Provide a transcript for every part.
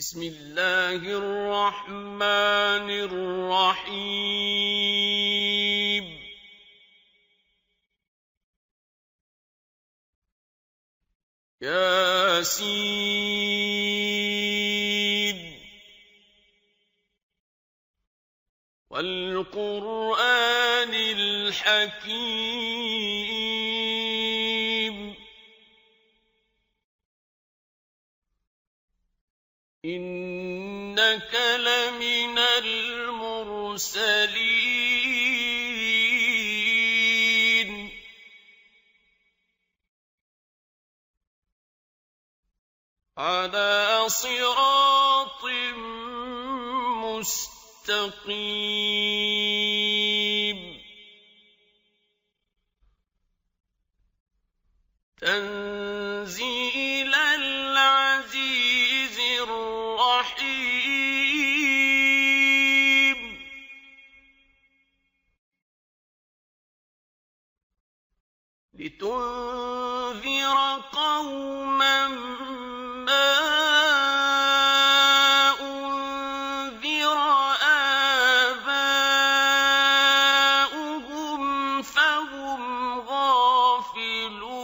بسم الله الرحمن الرحيم ياسين والقرآن الحكيم إنك لمن المرسلين على صراط مستقيم تنزيل العزيز الرحيم لتنذر قوما ما أنذر آباؤهم فهم غافلون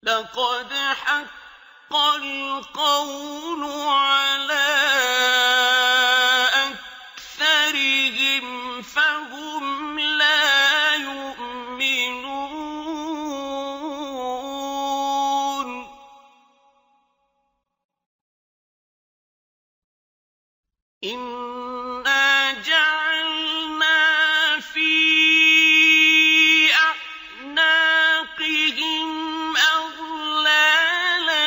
لقد حق القول على أكثرهم فهم لا يؤمنون إنا جعلنا في أعناقهم أغلالا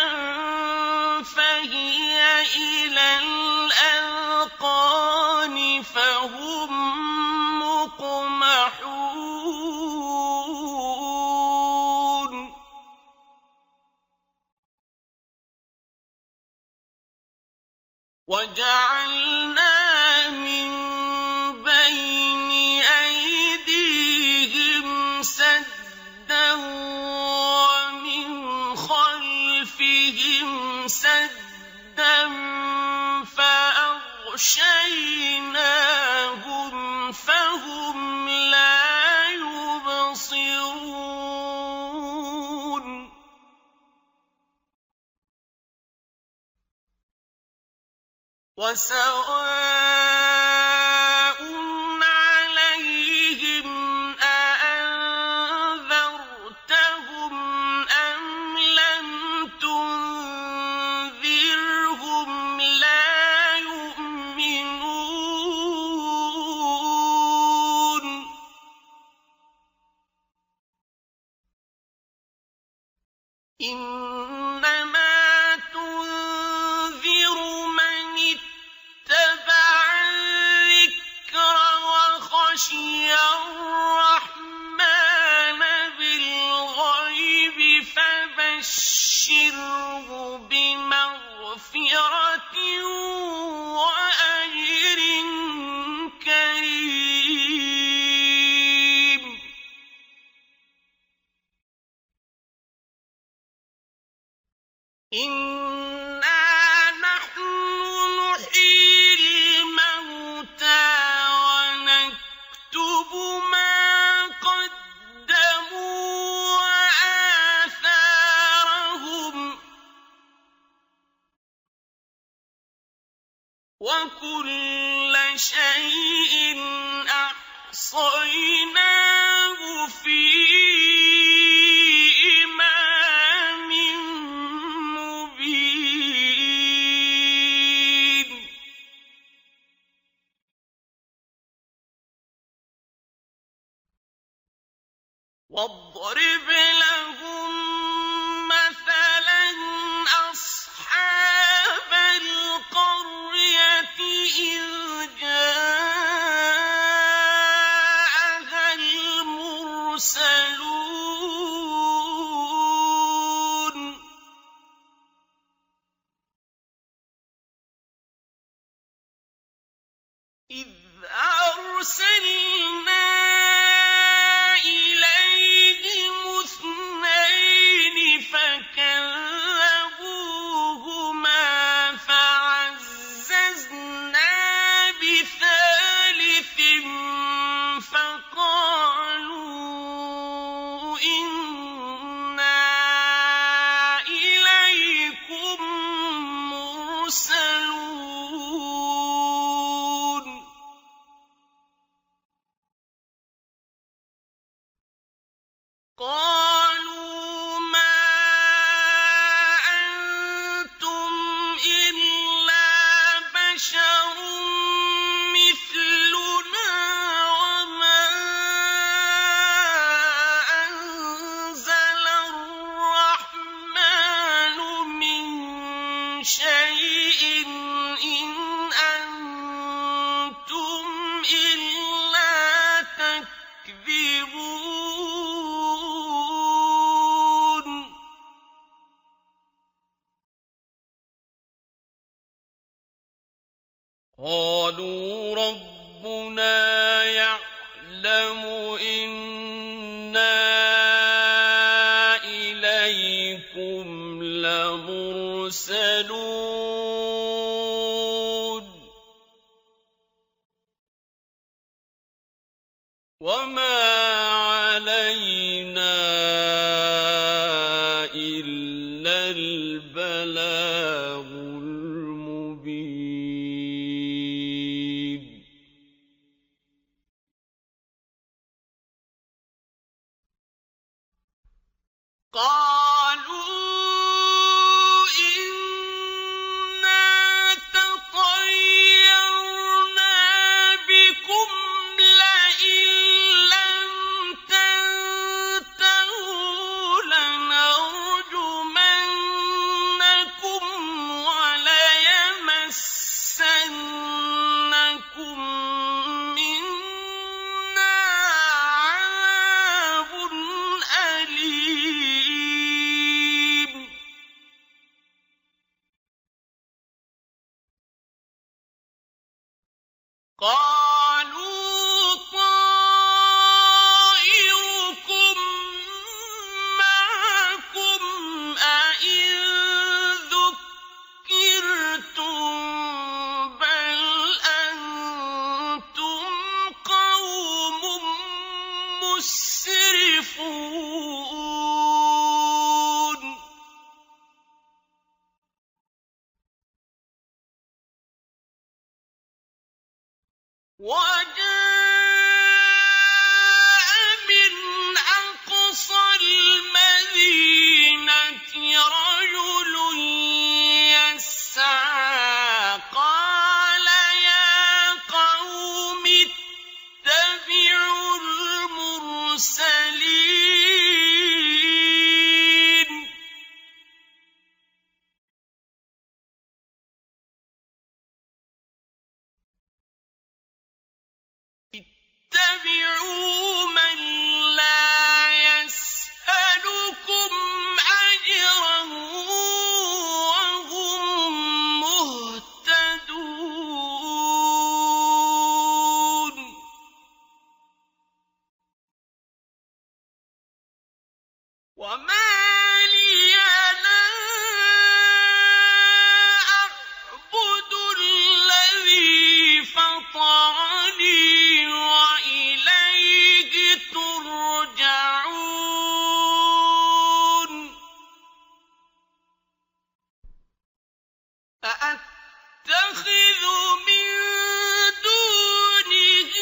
فهي إلى الأذقان فهم مقمحون وجعلنا من بين أيديهم سدا ومن خلفهم سدا فأغشيناهم فهم لا يبصرون وسواء عليهم أأنذرتهم أم لم تنذرهم لا يؤمنون إنما تنذر من اتبع الذكر وخشي الرحمن بالغيب فبشره بمغفرة وأجر كريم إنا نحن نحيي الموتى ونكتب ما قدموا وآثارهم وكل شيء أحصيناه في إمام مبين واضرب لهم مثلا أصحاب القرية إذ جاءها المرسلون إذ أرسلنا إليهم قَالُوا رَبُّنَا يَعْلَمُ إِنَّا إِلَيْكُمْ لَمُرْسَلُونَ وَمَا عَلَيْنَا إِلَّا الْبَلَاغُ الْمُبِينُ قَالُوا إِنَّا تَطَيَّرْنَا بِكُمْ لَئِن لَّمْ تَنتَهُوا لَنَرْجُمَنَّكُمْ وَلَيَمَسَّنَّكُم مِّنَّا عَذَابٌ أَلِيمٌ قَالُوا طَائِرُكُم مَّعَكُمْ ۚ أَئِن ذُكِّرْتُم ۚ بَلْ أَنتُمْ قَوْمٌ مُّسْرِفُونَ وَجَاءَ مِنْ أَقْصَى الْمَدِينَةِ رَجُلٌ يَسْعَىٰ قَالَ يَا قَوْمِ اتَّبِعُوا الْمُرْسَلِينَ اتَّبِعُوا مَن لَّا يَسْأَلُكُمْ أَجْرًا وَهُم مُّهْتَدُونَ وَمَا لِيَ لَا أَعْبُدُ الَّذِي فَطَرَنِي وَإِلَيْهِ تُرْجَعُونَ أَأَتَّخِذُ مِن دُونِهِ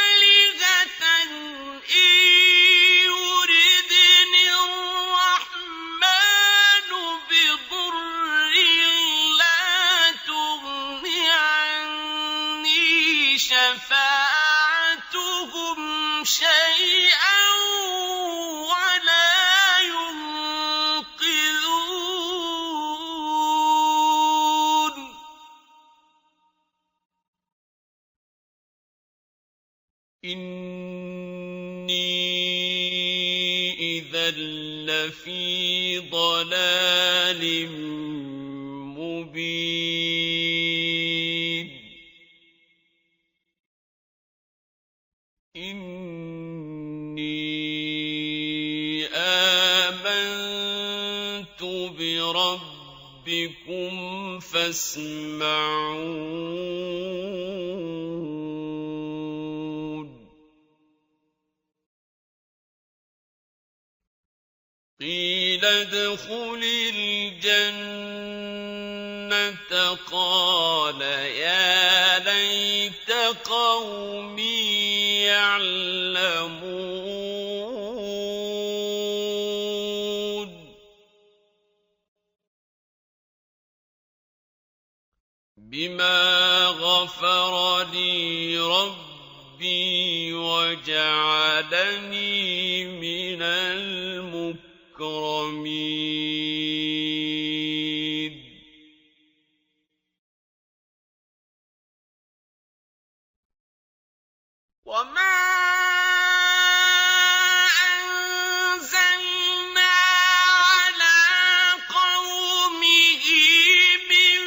آلِهَةً إِن يُرِدْنِ الرَّحْمَٰنُ بِضُرٍّ لَّا تُغْنِ عَنِّي شَفَاعَتُهُمْ شَيْئًا وَلَا يُنقِذُونِ إِنِّي إِذًا لَّفِي ضَلَالٍ مُّبِينٍ إِنِّي آمَنتُ بِرَبِّكُمْ فَاسْمَعُونِ قِيلَ ادْخُلِ الْجَنَّةَ قَالَ يَا لَيْتَ قَوْمِي يَعْلَمُونَ بِمَا غَفَرَ لِي رَبِّي وَجَعَلَنِي مِنَ الْمُكْرَمِينَ وَمَا أَنزَلْنَا عَلَىٰ قَوْمِهِ مِن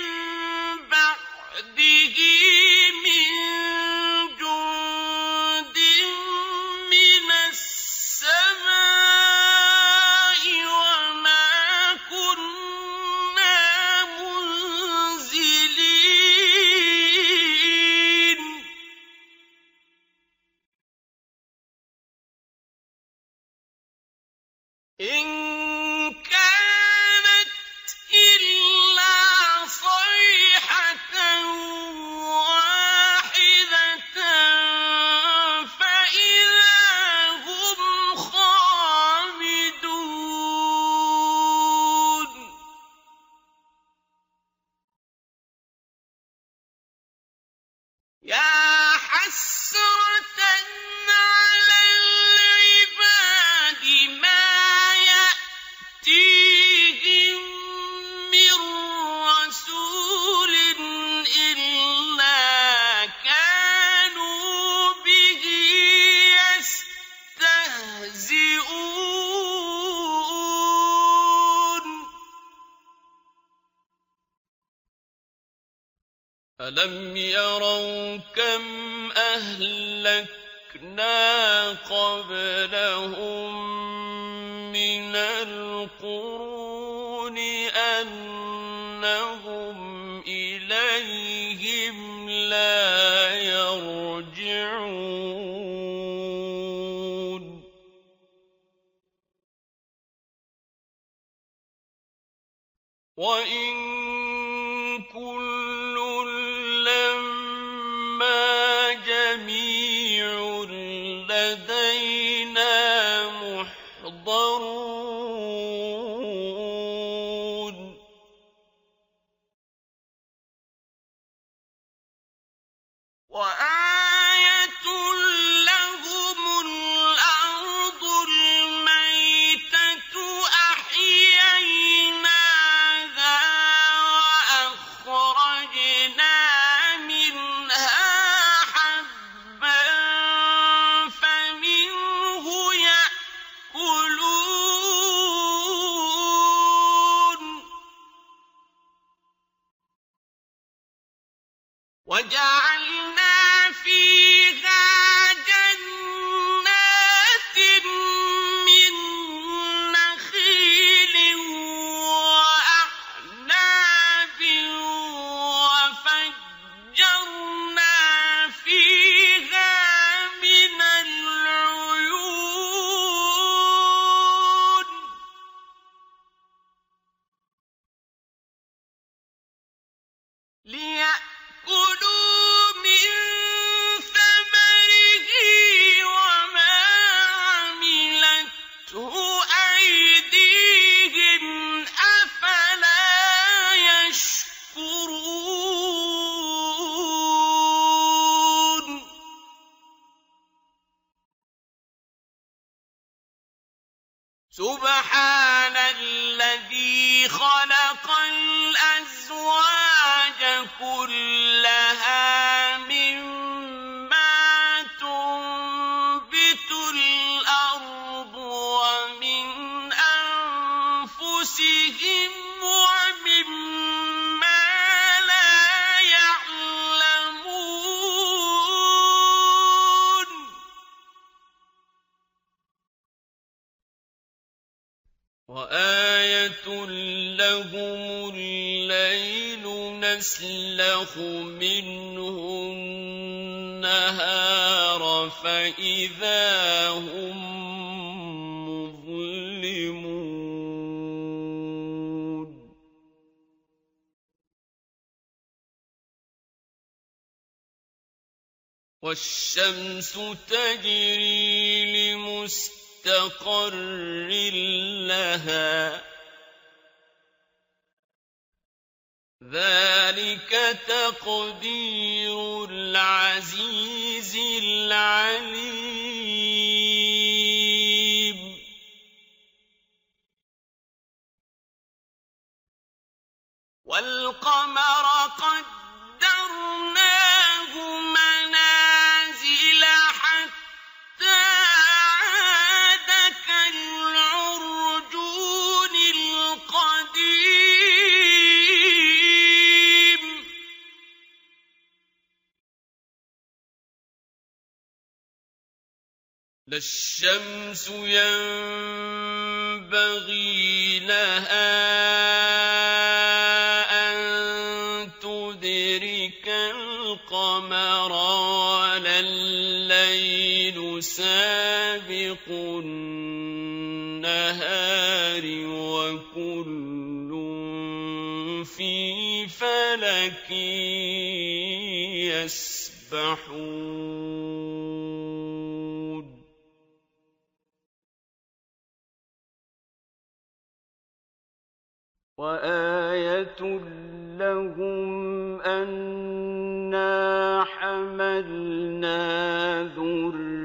يا حسرة على العباد ما يأتيهم من رسول إلا كانوا به يستهزئون ألم يروا كم أهلكنا قبلهم من القرون أنهم إليهم لا يرجعون وإن كل لما جميع لدينا محضرون وآية لهم الأرض الميتة أحييناها وأخرجنا منها حبا فمنه يأكلون وجعلنا فيها جنات من نخيل وأعناب وفجرنا فيها من العيون ليأكلوا من ثمره وما عملته أيديهم أفلا يشكرون سبحان الذي خلق الأزواج كلها مما تنبت الأرض ومن أنفسهم ومما لا يعلمون وآية لهم الليل نسلخ منه النهار فإذا هم مظلمون والشمس تجري لمستقر لها ذلك تقدير العزيز العليم والقمر قدرناه منازل حتى عاد كالعرجون القديم لا الشمس ينبغي لها أن تدرك القمر ولا الليل سابق النهار وكل في فلك يسبحون وآية لهم أنا وحملنا ذريتهم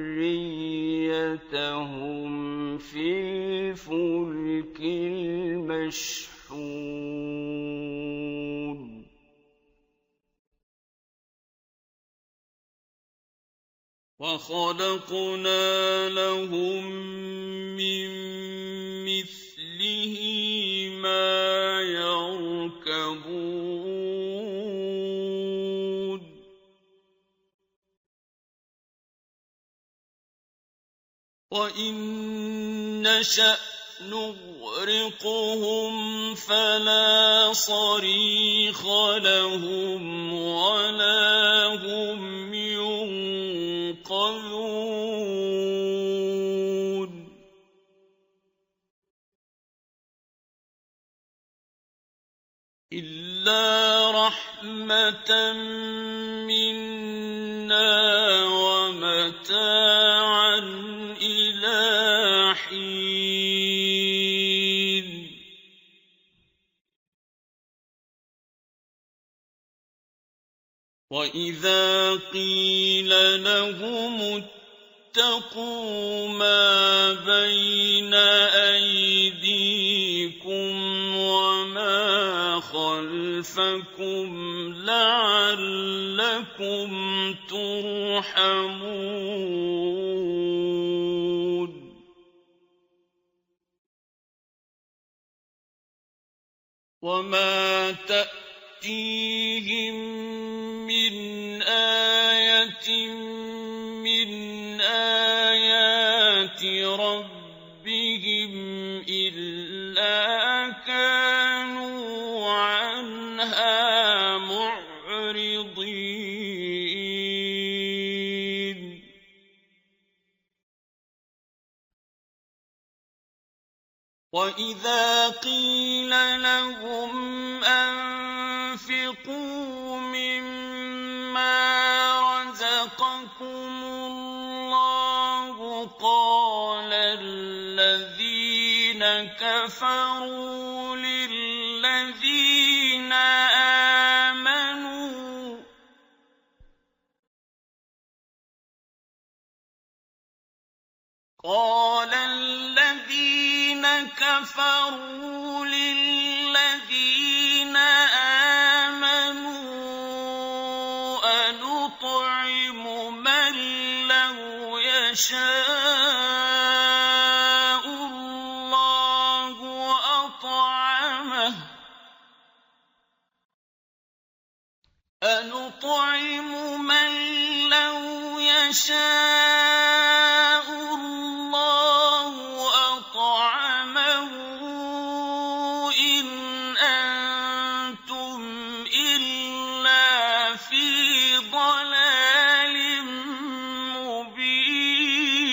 في الفلك المشحون وخلقنا لهم من مثله ما يركبون وإن نشأ نغرقهم فلا صريخ لهم ولا هم ينقذون إلا رحمة منا ومتاعا إلى حين وإذا قيل لهم اتقوا ما بين أيديكم وما خلفكم لعلكم ترحمون وما تأتيهم من آية من آيات ربهم إلا كانوا عنها معرضين وإذا قيل لهم أنفقوا مما رزقكم الله قال الذين كفروا للذين آمنوا أنطعم من لو يشاء الله أطعمه أنطعم من لو يشاء الله أطعمه إن أنتم إلا في ضلال مبين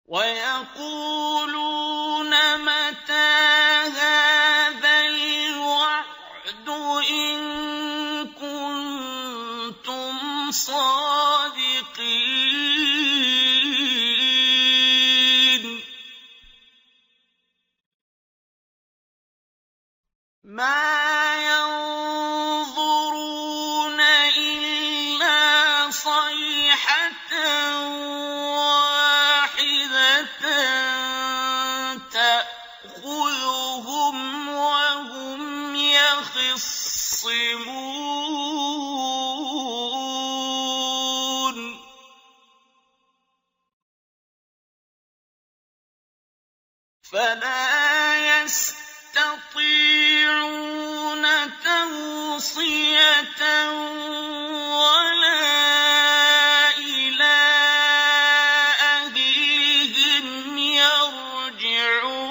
ويقولون متى هذا الوعد إن كنتم صادقين ما ينظرون إلا صيحة تأخذهم وهم يخصمون فلا يستطيعون توصية ولا إلى أهلهم يرجعون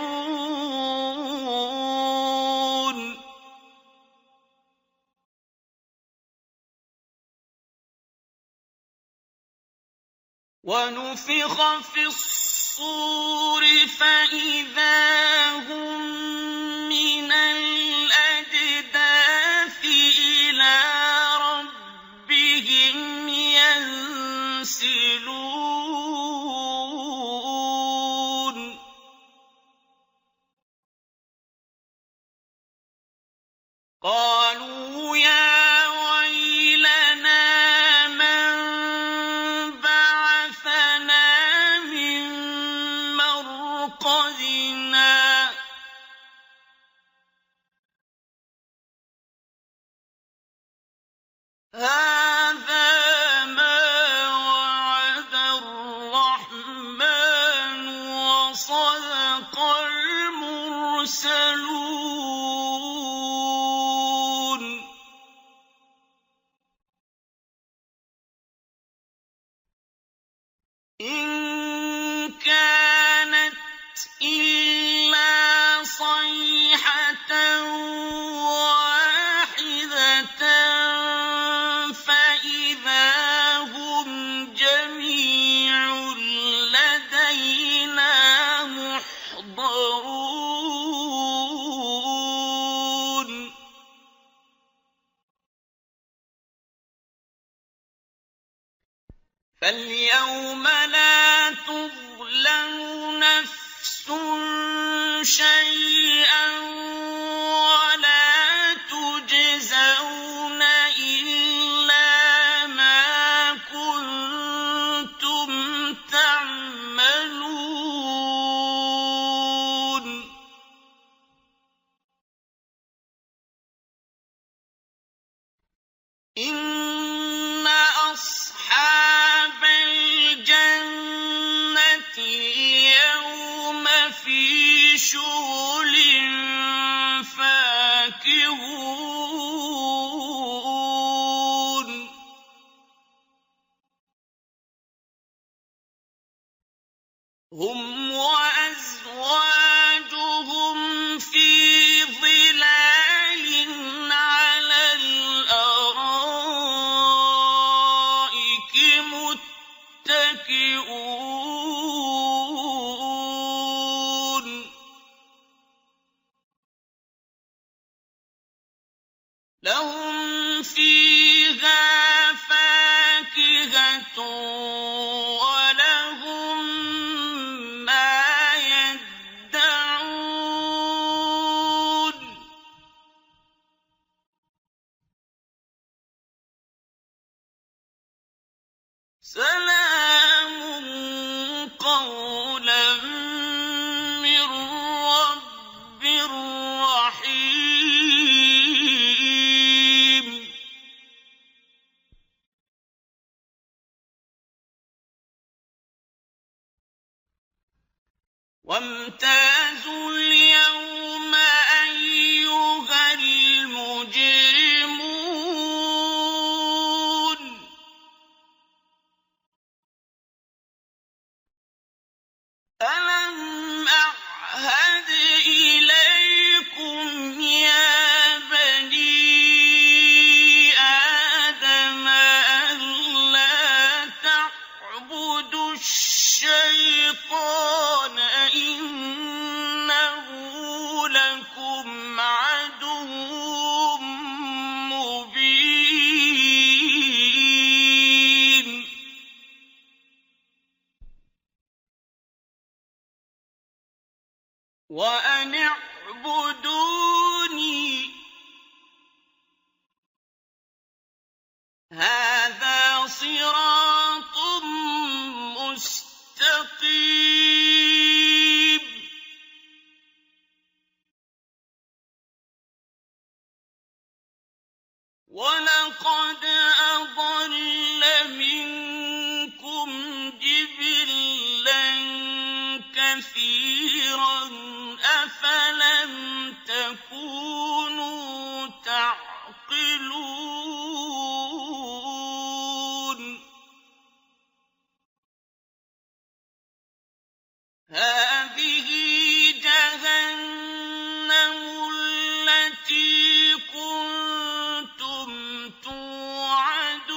ونفخ في الصور فإذا هم من الأجداث إلى ربهم ينسلون قَالُوا يَا وَيْلَنَا مَن بَعَثَنَا مِن مَّرْقَدِنَا ۜۗ هَٰذَا مَا وَعَدَ الرَّحْمَٰنُ وَصَدَقَ الْمُرْسَلُونَ إِن كَانَتْ إِلَّا صَيْحَةً وَاحِدَةً فَإِذَا هُمْ جَمِيعٌ لَّدَيْنَا مُحْضَرُونَ فَالْيَوْمَ لَا تُظْلَمُ نَفْسٌ شَيْئًا وَلَا تُجْزَوْنَ إِلَّا مَا كُنتُمْ تَعْمَلُونَ إِنَّ أَصْحَابَ الْجَنَّةِ الْيَوْمَ فِي شُغُلٍ فَاكِهُونَ هُمْ وَأَزْوَاجُهُمْ فِي ظِلَالٍ عَلَى الْأَرَائِكِ مُتَّكِئُونَ لَهُمْ فِيهَا فَاكِهَةٌ وَلَهُم مَّا يَدَّعُونَ سَلَامٌ قَوْلًا مِّن رَّبٍّ رَّحِيمٍ وَامْتَازُوا الْيَوْمَ أَيُّهَا الْمُجْرِمُونَ أَلَمْ أَعْهَدْ إِلَيْكُمْ يَا بَنِي آدَمَ أَن لَّا تَعْبُدُوا الشَّيْطَانَ ۖ إِنَّهُ لَكُمْ عَدُوٌّ مُّبِينٌ وَأَنِ اعْبُدُونِي ۚ هَٰذَا صِرَاطٌ مُّسْتَقِيمٌ وَلَقَدْ أَضَلَّ مِنكُمْ جِبِلًّا كَثِيرًا ۖ أَفَلَمْ تَكُونُوا تَعْقِلُونَ هَٰذِهِ جَهَنَّمُ الَّتِي كُنتُمْ تُوعَدُونَ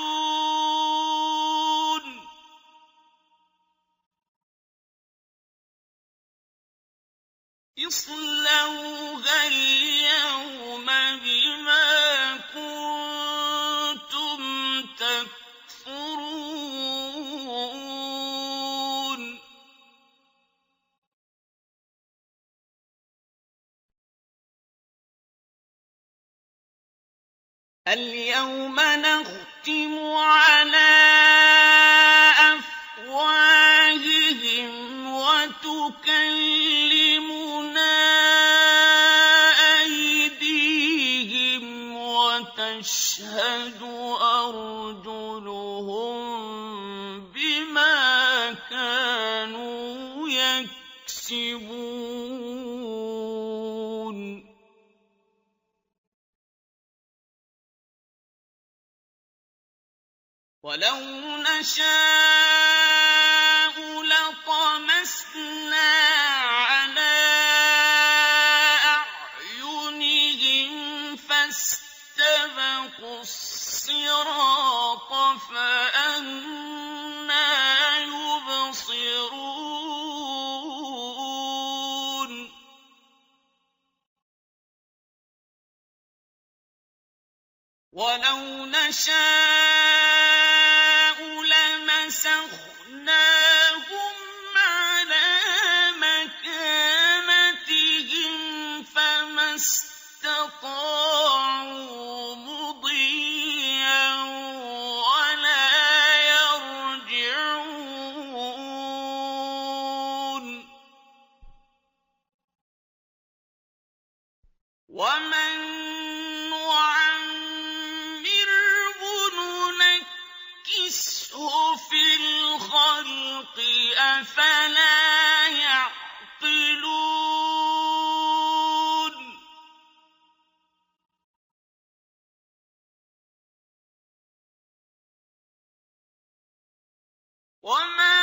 اصْلَوْهَا الْيَوْمَ بِمَا كُنتُمْ تَكْفُرُونَ اليوم نختم على أفواههم وتكلمنا أيديهم وتشهد أرجلهم بما كانوا يكسبون ولو نشاء لطمسنا على أعينهم فاستبقوا الصراط فأنى يبصرون ولو نشاء لمسخناهم على مكانتهم فما استطاعوا مضيا ولا يرجعون ومن ننكسه في الخلق أفلا يعقلون وما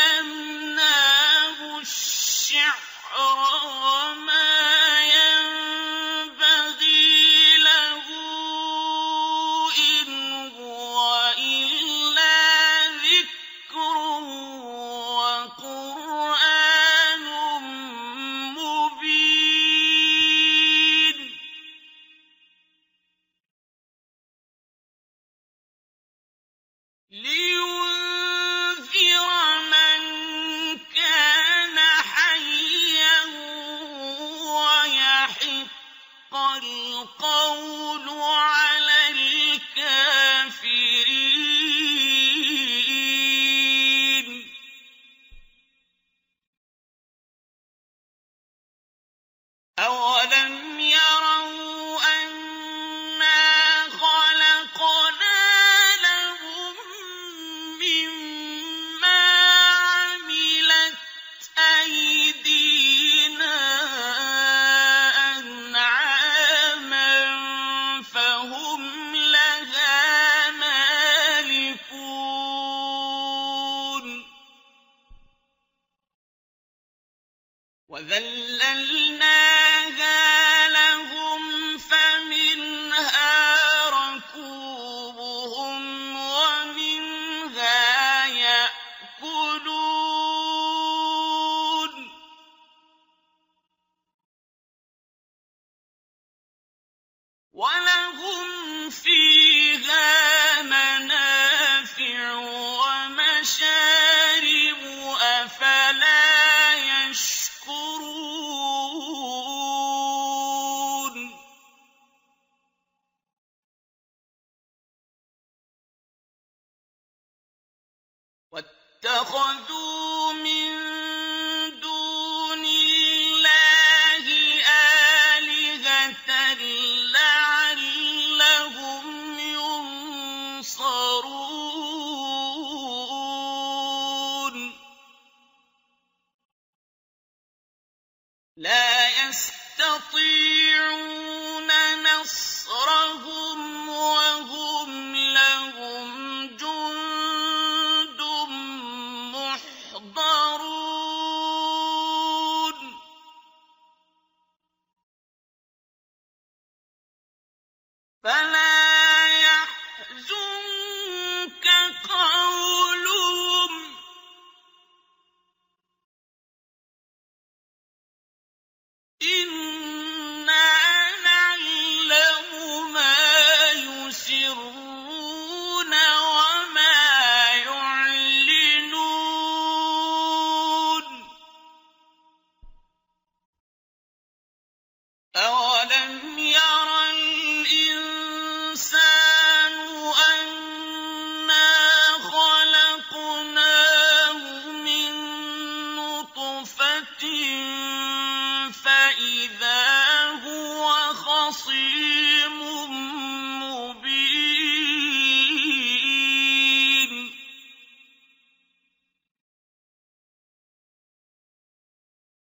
علمناه الشعر وما ينبغي له إن هو إلا ذكر وقرآن مبين لينذر من كان حيا ويحق القول على الكافرين أولم يروا أنا خلقنا لهم مما عملت أيدينا أنعاما فهم لها مالكون وذللناها لهم فمنها ركوبهم ومنها يأكلون ولهم فيها منافع ومشارب أفلا يشكرون واتخذوا من دون الله آلهة لعلهم ينصرون لا يستطيعون نصرهم وهم لهم جند محضرون فلا يحزنك قولهم إنا نعلم ما يسرون وما يعلنون أولم ير الإنسان فإذا هو خصيم مبين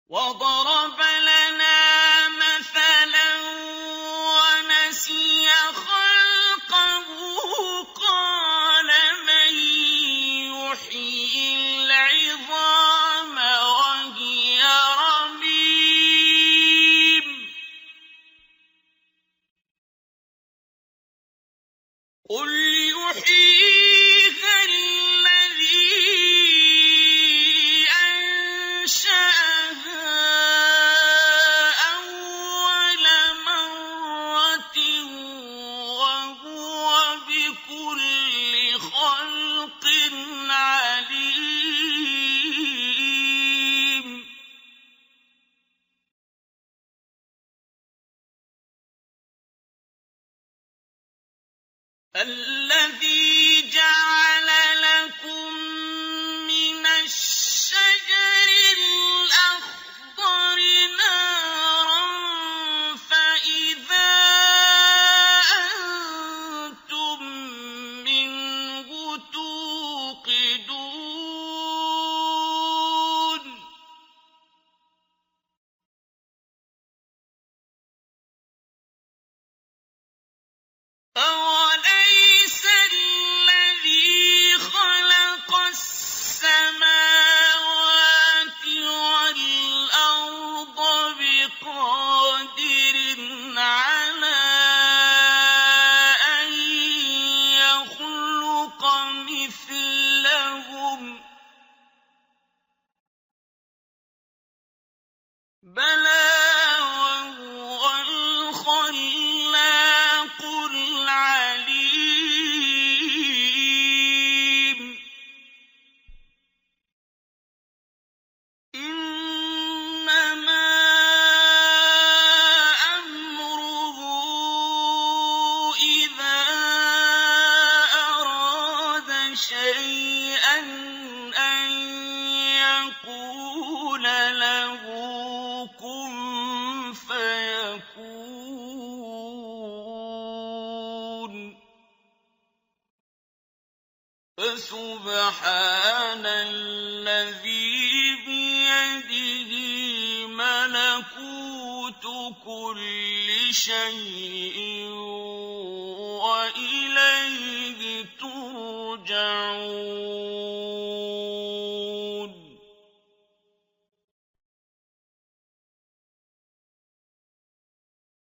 وضرب لنا مثلا ونسي خلقه قال من يحيي العظام وهي رميم قل يحييها الذي أنشأها أول مرة وهو بكل خلق عليم الذي جعل لكم من الشجر الأخضر نارا فإذا أنتم منه توقدون أَوَلَيْسَ الَّذِي خَلَقَ السَّمَاوَاتِ وَالْأَرْضَ بِقَادِرٍ عَلَىٰ أَن يَخْلُقَ مِثْلَهُم ۚ بَلَىٰ وَهُوَ الْخَلَّاقُ الْعَلِيمُ إِنَّمَا أَمْرُهُ إِذَا أَرَادَ شَيْئًا أَن يَقُولَ لَهُ كُن فَيَكُونُ فَسُبْحَانَ الَّذِي بِيَدِهِ مَلَكُوتُ كُلِّ شَيْءٍ وَإِلَيْهِ